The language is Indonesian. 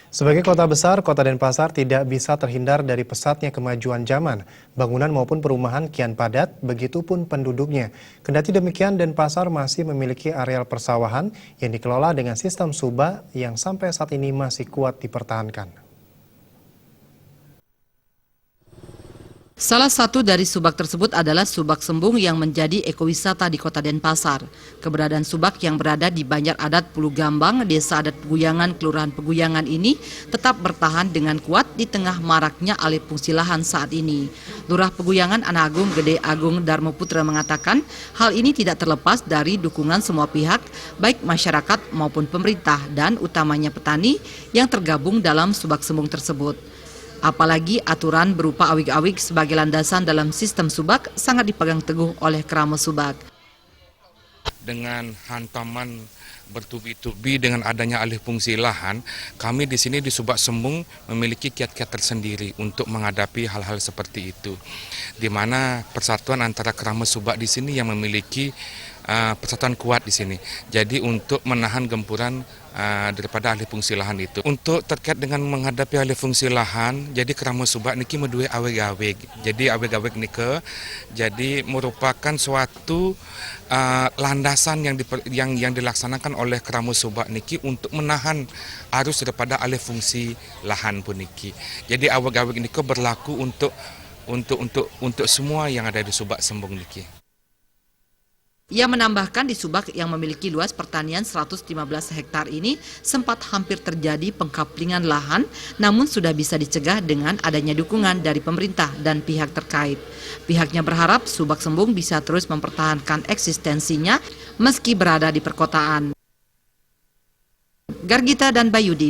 Sebagai kota besar, Kota Denpasar tidak bisa terhindar dari pesatnya kemajuan zaman. Bangunan maupun perumahan kian padat, begitupun penduduknya. Kendati demikian, Denpasar masih memiliki areal persawahan yang dikelola dengan sistem subak yang sampai saat ini masih kuat dipertahankan. Salah satu dari subak tersebut adalah Subak Sembung yang menjadi ekowisata di Kota Denpasar. Keberadaan subak yang berada di Banjar Adat Pulau Gambang, Desa Adat Peguyangan, Kelurahan Peguyangan ini tetap bertahan dengan kuat di tengah maraknya alih fungsi lahan saat ini. Lurah Peguyangan Anagung Gede Agung Darmoputra mengatakan hal ini tidak terlepas dari dukungan semua pihak, baik masyarakat maupun pemerintah dan utamanya petani yang tergabung dalam Subak Sembung tersebut. Apalagi aturan berupa awik-awik sebagai landasan dalam sistem subak sangat dipegang teguh oleh kerama subak. Dengan hantaman bertubi-tubi dengan adanya alih fungsi lahan, kami di sini di Subak Sembung memiliki kiat-kiat tersendiri untuk menghadapi hal-hal seperti itu. Di mana persatuan antara kerama subak di sini yang memiliki persatuan kuat di sini. Jadi untuk menahan gempuran daripada alih fungsi lahan itu. Untuk terkait dengan menghadapi alih fungsi lahan, jadi kerama subak niki medue aweg-aweg. Jadi aweg-aweg nike jadi merupakan suatu landasan yang dilaksanakan oleh kerama subak niki untuk menahan arus daripada alih fungsi lahan pun niki. Jadi aweg-aweg nike berlaku untuk semua yang ada di Subak Sembung niki. Ia menambahkan di Subak yang memiliki luas pertanian 115 hektar ini sempat hampir terjadi pengkaplingan lahan, namun sudah bisa dicegah dengan adanya dukungan dari pemerintah dan pihak terkait. Pihaknya berharap Subak Sembung bisa terus mempertahankan eksistensinya meski berada di perkotaan. Gargita dan Bayudi.